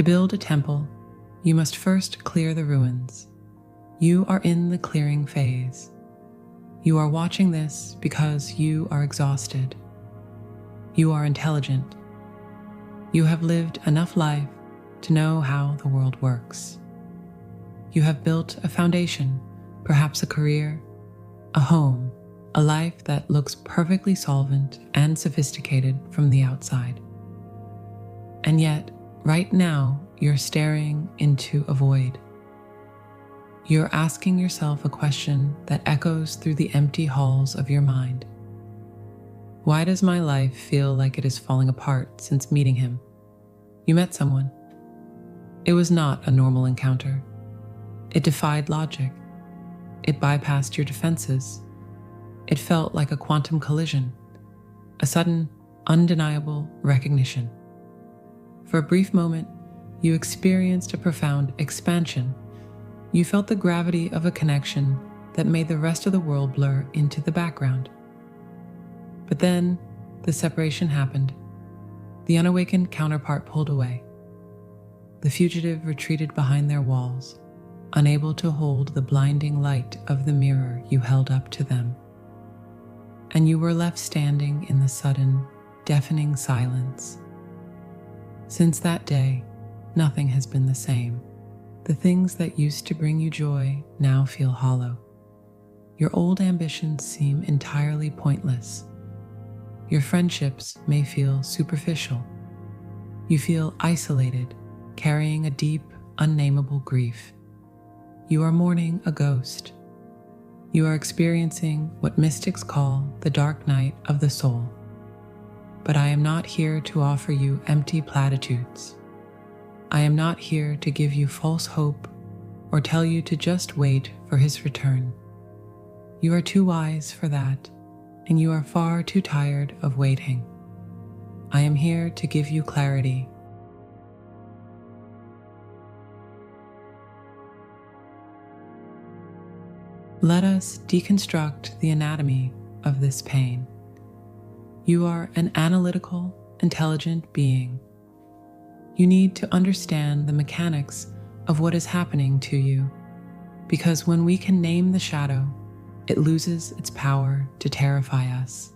To build a temple, you must first clear the ruins. You are in the clearing phase. You are watching this because you are exhausted. You are intelligent. You have lived enough life to know how the world works. You have built a foundation, perhaps a career, a home, a life that looks perfectly solvent and sophisticated from the outside. And yet, right now, you're staring into a void. You're asking yourself a question that echoes through the empty halls of your mind. Why does my life feel like it is falling apart since meeting him? You met someone. It was not a normal encounter. It defied logic. It bypassed your defenses. It felt like a quantum collision, a sudden, undeniable recognition. For a brief moment, you experienced a profound expansion. You felt the gravity of a connection that made the rest of the world blur into the background. But then, the separation happened. The unawakened counterpart pulled away. The fugitive retreated behind their walls, unable to hold the blinding light of the mirror you held up to them. And you were left standing in the sudden, deafening silence. Since that day, nothing has been the same. The things that used to bring you joy now feel hollow. Your old ambitions seem entirely pointless. Your friendships may feel superficial. You feel isolated, carrying a deep, unnameable grief. You are mourning a ghost. You are experiencing what mystics call the dark night of the soul. But I am not here to offer you empty platitudes. I am not here to give you false hope or tell you to just wait for his return. You are too wise for that, and you are far too tired of waiting. I am here to give you clarity. Let us deconstruct the anatomy of this pain. You are an analytical, intelligent being. You need to understand the mechanics of what is happening to you, because when we can name the shadow, it loses its power to terrify us.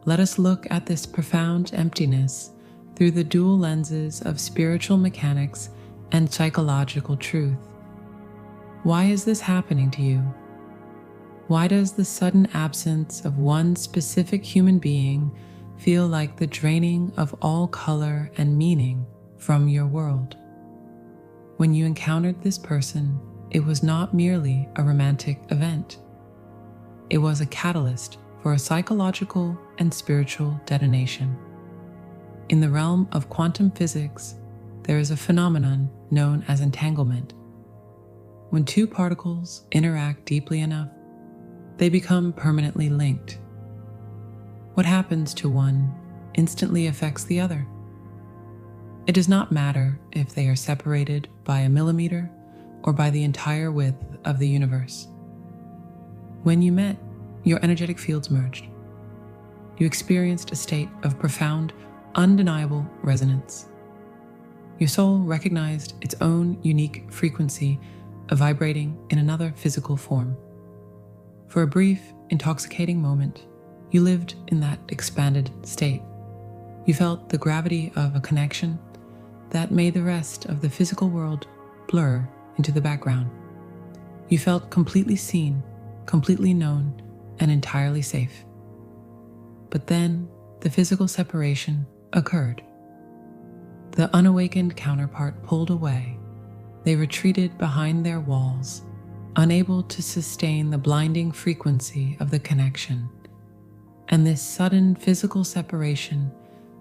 Let us look at this profound emptiness through the dual lenses of spiritual mechanics and psychological truth. Why is this happening to you? Why does the sudden absence of one specific human being feel like the draining of all color and meaning from your world? When you encountered this person, it was not merely a romantic event. It was a catalyst for a psychological and spiritual detonation. In the realm of quantum physics, there is a phenomenon known as entanglement. When two particles interact deeply enough, they become permanently linked. What happens to one instantly affects the other. It does not matter if they are separated by a millimeter or by the entire width of the universe. When you met, your energetic fields merged. You experienced a state of profound, undeniable resonance. Your soul recognized its own unique frequency of vibrating in another physical form. For a brief, intoxicating moment, you lived in that expanded state. You felt the gravity of a connection that made the rest of the physical world blur into the background. You felt completely seen, completely known, and entirely safe. But then, the physical separation occurred. The unawakened counterpart pulled away. They retreated behind their walls, unable to sustain the blinding frequency of the connection. And this sudden physical separation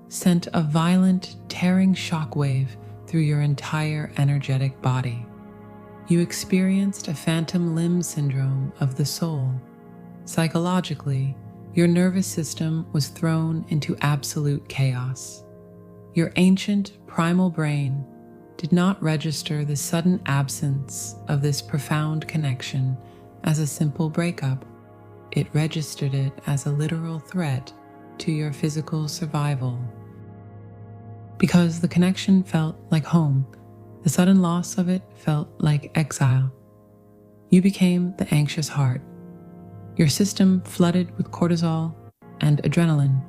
sent a violent, tearing shockwave through your entire energetic body. You experienced a phantom limb syndrome of the soul. Psychologically, your nervous system was thrown into absolute chaos. Your ancient, primal brain did not register the sudden absence of this profound connection as a simple breakup. It registered it as a literal threat to your physical survival. Because the connection felt like home, the sudden loss of it felt like exile. You became the anxious heart. Your system flooded with cortisol and adrenaline.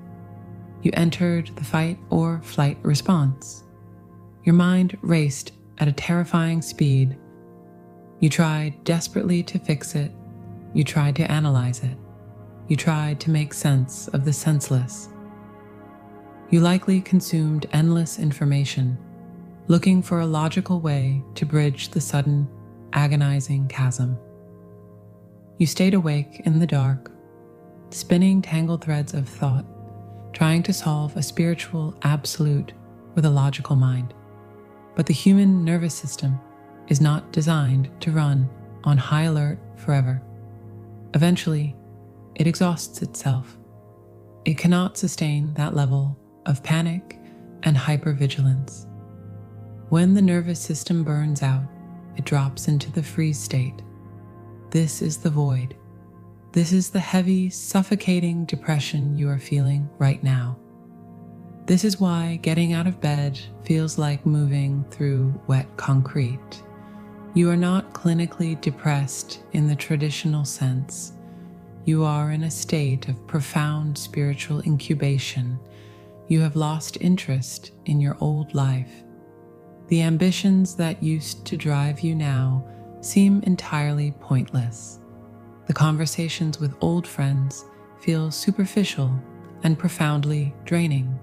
You entered the fight or flight response. Your mind raced at a terrifying speed. You tried desperately to fix it. You tried to analyze it. You tried to make sense of the senseless. You likely consumed endless information, looking for a logical way to bridge the sudden, agonizing chasm. You stayed awake in the dark, spinning tangled threads of thought, trying to solve a spiritual absolute with a logical mind. But the human nervous system is not designed to run on high alert forever. Eventually, it exhausts itself. It cannot sustain that level of panic and hypervigilance. When the nervous system burns out, it drops into the freeze state. This is the void. This is the heavy, suffocating depression you are feeling right now. This is why getting out of bed feels like moving through wet concrete. You are not clinically depressed in the traditional sense. You are in a state of profound spiritual incubation. You have lost interest in your old life. The ambitions that used to drive you now seem entirely pointless. The conversations with old friends feel superficial and profoundly draining.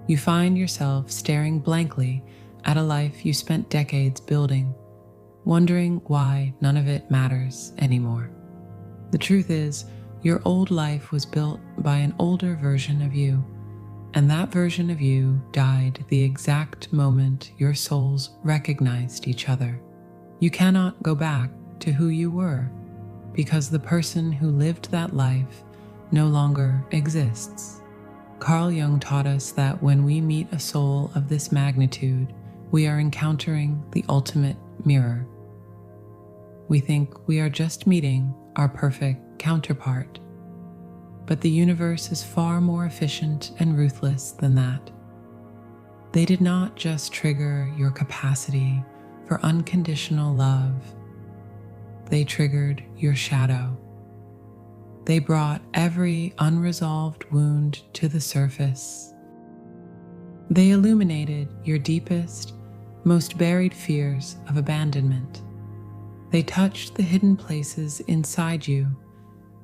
You find yourself staring blankly at a life you spent decades building, wondering why none of it matters anymore. The truth is, your old life was built by an older version of you, and that version of you died the exact moment your souls recognized each other. You cannot go back to who you were, because the person who lived that life no longer exists. Carl Jung taught us that when we meet a soul of this magnitude, we are encountering the ultimate mirror. We think we are just meeting our perfect counterpart, but the universe is far more efficient and ruthless than that. They did not just trigger your capacity for unconditional love. They triggered your shadow. They brought every unresolved wound to the surface. They illuminated your deepest, most buried fears of abandonment. They touched the hidden places inside you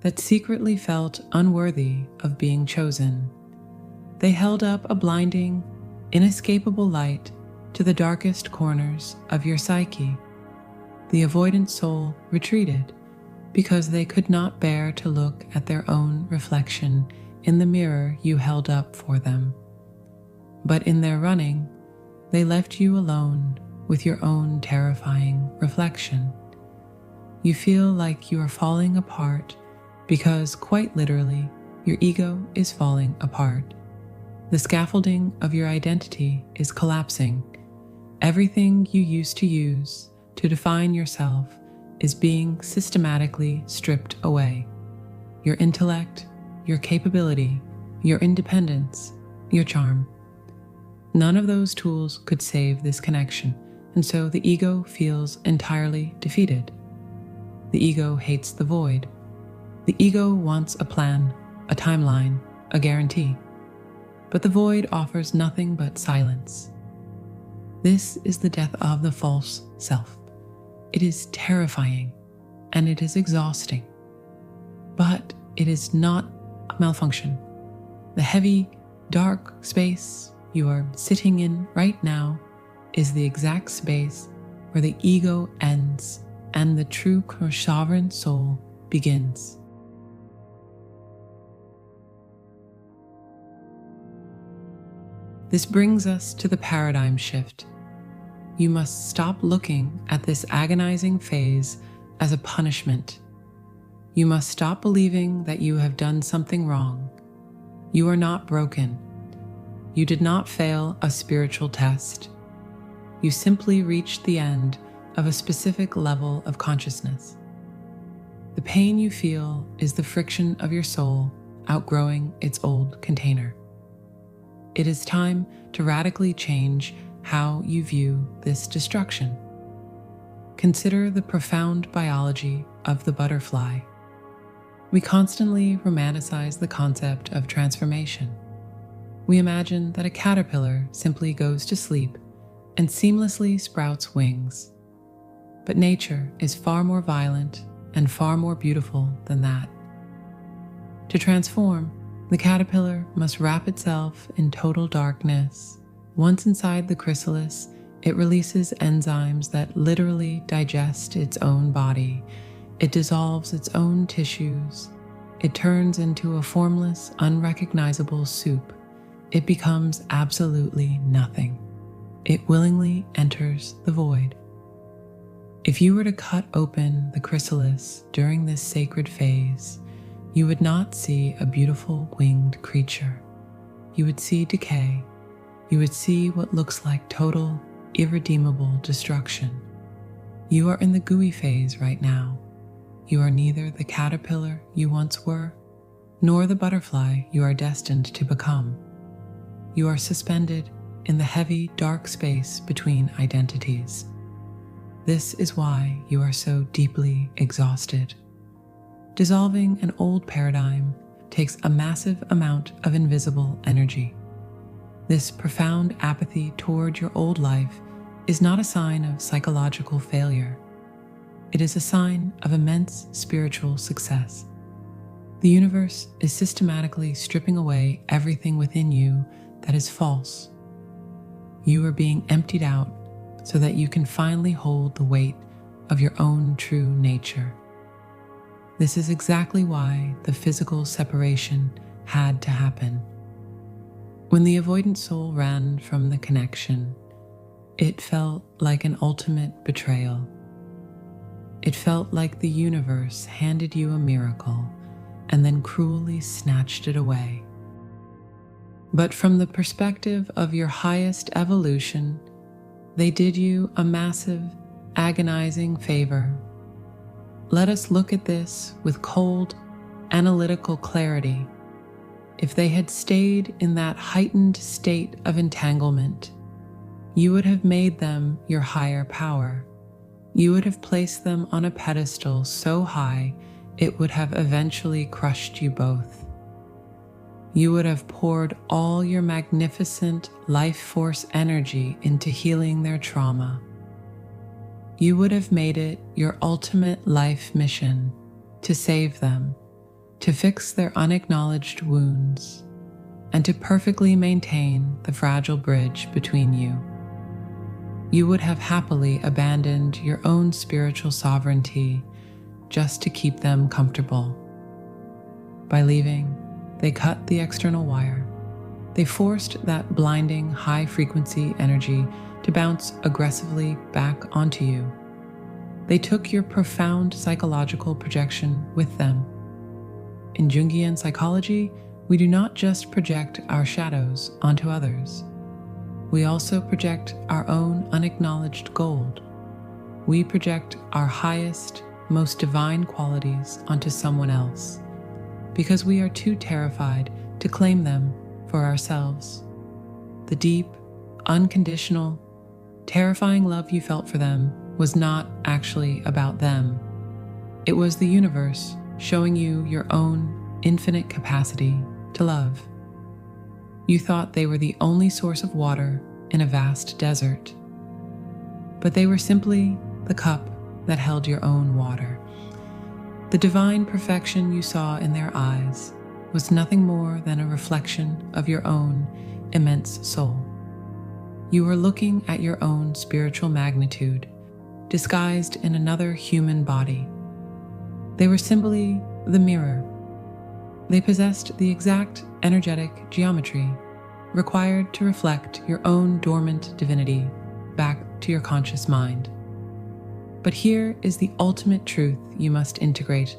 that secretly felt unworthy of being chosen. They held up a blinding, inescapable light to the darkest corners of your psyche. The avoidant soul retreated because they could not bear to look at their own reflection in the mirror you held up for them. But in their running, they left you alone with your own terrifying reflection. You feel like you are falling apart because, quite literally, your ego is falling apart. The scaffolding of your identity is collapsing. Everything you used to use to define yourself is being systematically stripped away. Your intellect, your capability, your independence, your charm. None of those tools could save this connection, and so the ego feels entirely defeated. The ego hates the void. The ego wants a plan, a timeline, a guarantee. But the void offers nothing but silence. This is the death of the false self. It is terrifying and it is exhausting, but it is not a malfunction. The heavy, dark space you are sitting in right now is the exact space where the ego ends and the true sovereign soul begins. This brings us to the paradigm shift. You must stop looking at this agonizing phase as a punishment. You must stop believing that you have done something wrong. You are not broken. You did not fail a spiritual test. You simply reached the end of a specific level of consciousness. The pain you feel is the friction of your soul outgrowing its old container. it is time to radically change how you view this destruction. Consider the profound biology of the butterfly. We constantly romanticize the concept of transformation. We imagine that a caterpillar simply goes to sleep and seamlessly sprouts wings. But nature is far more violent and far more beautiful than that. To transform, the caterpillar must wrap itself in total darkness. Once inside the chrysalis, it releases enzymes that literally digest its own body. It dissolves its own tissues. It turns into a formless, unrecognizable soup. It becomes absolutely nothing. It willingly enters the void. If you were to cut open the chrysalis during this sacred phase, you would not see a beautiful winged creature. You would see decay. You would see what looks like total, irredeemable destruction. You are in the gooey phase right now. You are neither the caterpillar you once were, nor the butterfly you are destined to become. You are suspended in the heavy, dark space between identities. This is why you are so deeply exhausted. Dissolving an old paradigm takes a massive amount of invisible energy. This profound apathy toward your old life is not a sign of psychological failure. It is a sign of immense spiritual success. The universe is systematically stripping away everything within you that is false. You are being emptied out so that you can finally hold the weight of your own true nature. This is exactly why the physical separation had to happen. When the avoidant soul ran from the connection, it felt like an ultimate betrayal. It felt like the universe handed you a miracle and then cruelly snatched it away. But from the perspective of your highest evolution, they did you a massive, agonizing favor. Let us look at this with cold, analytical clarity. If they had stayed in that heightened state of entanglement, you would have made them your higher power. You would have placed them on a pedestal so high it would have eventually crushed you both. You would have poured all your magnificent life force energy into healing their trauma. You would have made it your ultimate life mission to save them, to fix their unacknowledged wounds, and to perfectly maintain the fragile bridge between you. You would have happily abandoned your own spiritual sovereignty just to keep them comfortable. By leaving, they cut the external wire. They forced that blinding high-frequency energy to bounce aggressively back onto you. They took your profound psychological projection with them. In Jungian psychology, we do not just project our shadows onto others. We also project our own unacknowledged gold. We project our highest, most divine qualities onto someone else, because we are too terrified to claim them for ourselves. The deep, unconditional, terrifying love you felt for them was not actually about them. It was the universe showing you your own infinite capacity to love. You thought they were the only source of water in a vast desert, but they were simply the cup that held your own water. The divine perfection you saw in their eyes was nothing more than a reflection of your own immense soul. You were looking at your own spiritual magnitude, disguised in another human body. They were simply the mirror. They possessed the exact energetic geometry required to reflect your own dormant divinity back to your conscious mind. But here is the ultimate truth you must integrate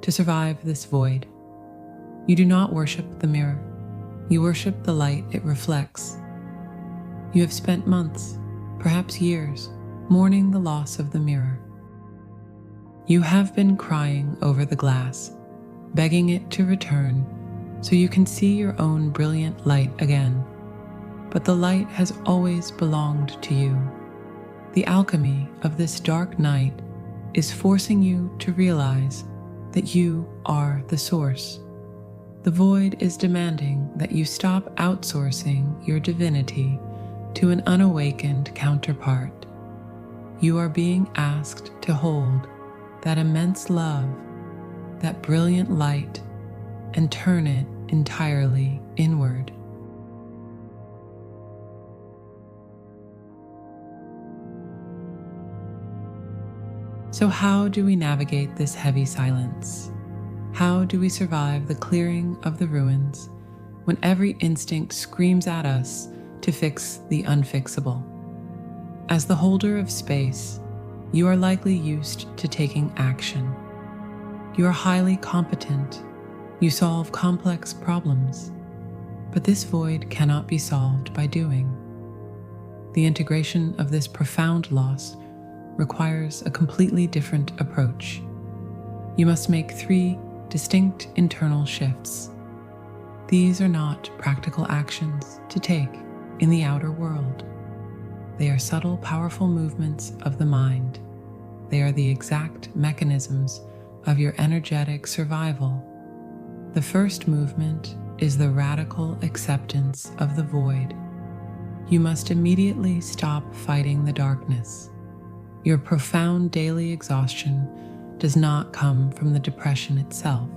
to survive this void. You do not worship the mirror. You worship the light it reflects. You have spent months, perhaps years, mourning the loss of the mirror. You have been crying over the glass, begging it to return so you can see your own brilliant light again. but the light has always belonged to you. The alchemy of this dark night is forcing you to realize that you are the source. The void is demanding that you stop outsourcing your divinity to an unawakened counterpart. You are being asked to hold that immense love, that brilliant light, and turn it entirely inward. So how do we navigate this heavy silence? How do we survive the clearing of the ruins when every instinct screams at us to fix the unfixable? As the holder of space, you are likely used to taking action. You are highly competent. You solve complex problems. But this void cannot be solved by doing. The integration of this profound loss requires a completely different approach. You must make 3 distinct internal shifts. These are not practical actions to take in the outer world. They are subtle, powerful movements of the mind. They are the exact mechanisms of your energetic survival. The first movement is the radical acceptance of the void. You must immediately stop fighting the darkness. Your profound daily exhaustion does not come from the depression itself.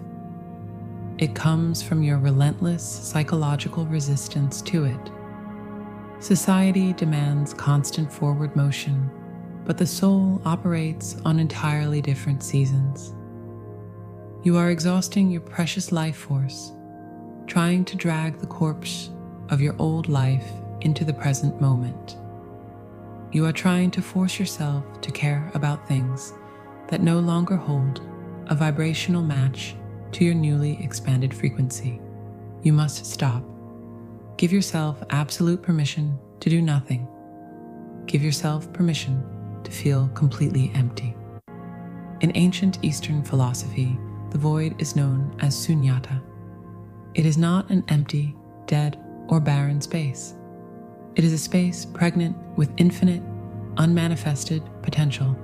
It comes from your relentless psychological resistance to it. Society demands constant forward motion, but the soul operates on entirely different seasons. You are exhausting your precious life force, trying to drag the corpse of your old life into the present moment. You are trying to force yourself to care about things that no longer hold a vibrational match to your newly expanded frequency. You must stop. Give yourself absolute permission to do nothing. Give yourself permission to feel completely empty. In ancient Eastern philosophy, the void is known as sunyata. It is not an empty, dead, or barren space. It is a space pregnant with infinite, unmanifested potential.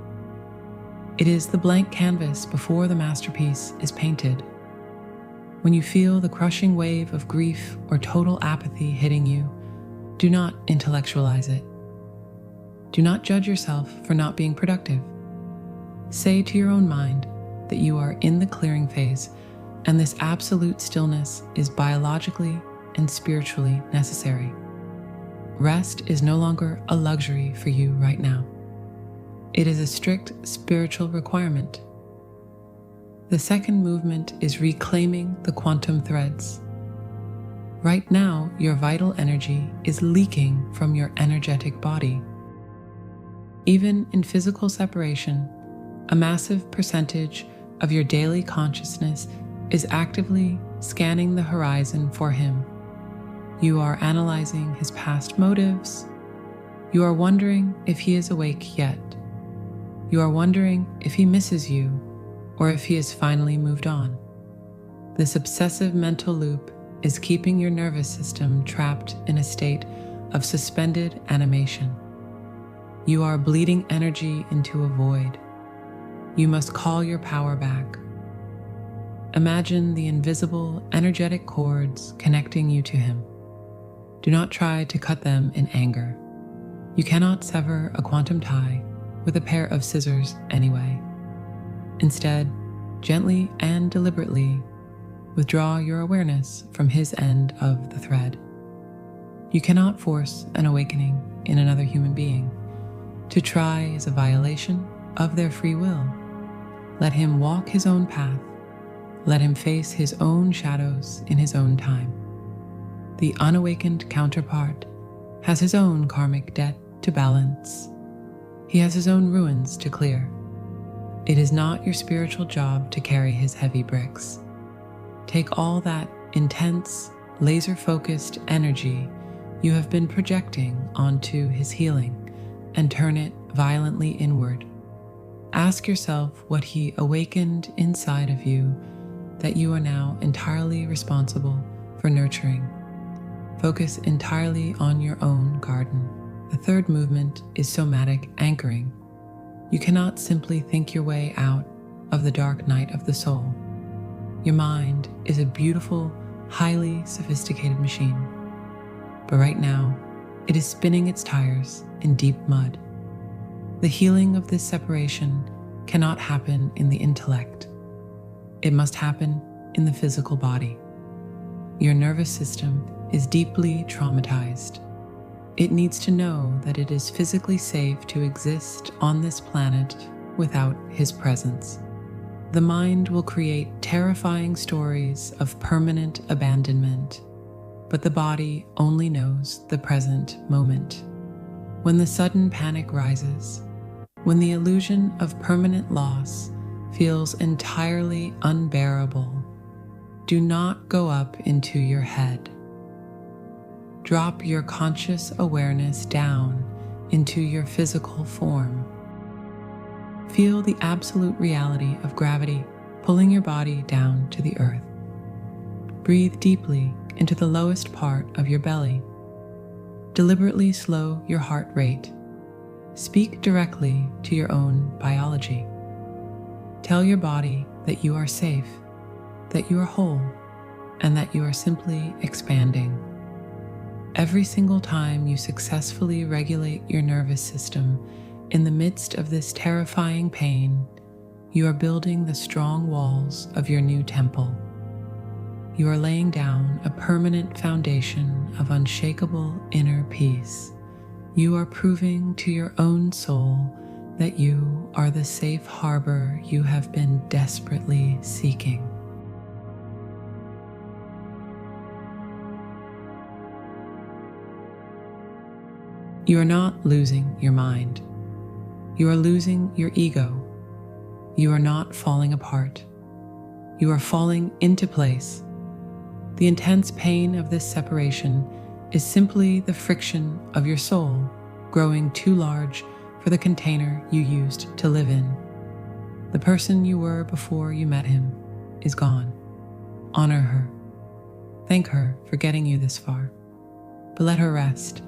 It is the blank canvas before the masterpiece is painted. When you feel the crushing wave of grief or total apathy hitting you, do not intellectualize it. Do not judge yourself for not being productive. Say to your own mind that you are in the clearing phase, and this absolute stillness is biologically and spiritually necessary. Rest is no longer a luxury for you right now. It is a strict spiritual requirement. The second movement is reclaiming the quantum threads. Right now, your vital energy is leaking from your energetic body. Even in physical separation, a massive percentage of your daily consciousness is actively scanning the horizon for him. You are analyzing his past motives. You are wondering if he is awake yet. You are wondering if he misses you or if he has finally moved on. This obsessive mental loop is keeping your nervous system trapped in a state of suspended animation. You are bleeding energy into a void. You must call your power back. Imagine the invisible, energetic cords connecting you to him. Do not try to cut them in anger. You cannot sever a quantum tie with a pair of scissors anyway. Instead, gently and deliberately withdraw your awareness from his end of the thread. You cannot force an awakening in another human being. To try is a violation of their free will. Let him walk his own path. Let him face his own shadows in his own time. The unawakened counterpart has his own karmic debt to balance. He has his own ruins to clear. It is not your spiritual job to carry his heavy bricks. Take all that intense, laser-focused energy you have been projecting onto his healing and turn it violently inward. Ask yourself what he awakened inside of you that you are now entirely responsible for nurturing. Focus entirely on your own garden. The third movement is somatic anchoring. You cannot simply think your way out of the dark night of the soul. Your mind is a beautiful, highly sophisticated machine. But right now, it is spinning its tires in deep mud. The healing of this separation cannot happen in the intellect. It must happen in the physical body. Your nervous system is deeply traumatized. It needs to know that it is physically safe to exist on this planet without his presence. The mind will create terrifying stories of permanent abandonment, but the body only knows the present moment. When the sudden panic rises, when the illusion of permanent loss feels entirely unbearable, do not go up into your head. Drop your conscious awareness down into your physical form. Feel the absolute reality of gravity pulling your body down to the earth. Breathe deeply into the lowest part of your belly. Deliberately slow your heart rate. Speak directly to your own biology. Tell your body that you are safe, that you are whole, and that you are simply expanding. Every single time you successfully regulate your nervous system in the midst of this terrifying pain, you are building the strong walls of your new temple. You are laying down a permanent foundation of unshakable inner peace. You are proving to your own soul that you are the safe harbor you have been desperately seeking. You are not losing your mind. You are losing your ego. You are not falling apart. You are falling into place. The intense pain of this separation is simply the friction of your soul growing too large for the container you used to live in. The person you were before you met him is gone. Honor her. Thank her for getting you this far, but let her rest.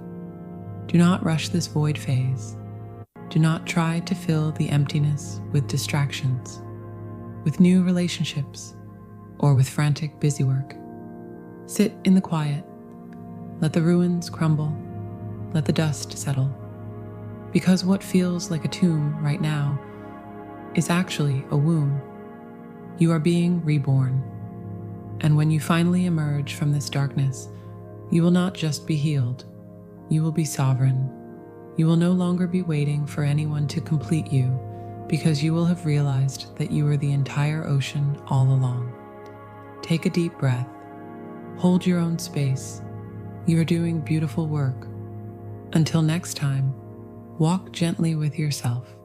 Do not rush this void phase. Do not try to fill the emptiness with distractions, with new relationships, or with frantic busywork. Sit in the quiet. Let the ruins crumble. Let the dust settle. Because what feels like a tomb right now is actually a womb. You are being reborn. And when you finally emerge from this darkness, you will not just be healed. You will be sovereign. You will no longer be waiting for anyone to complete you, because you will have realized that you are the entire ocean all along. Take a deep breath. Hold your own space. You are doing beautiful work. Until next time, walk gently with yourself.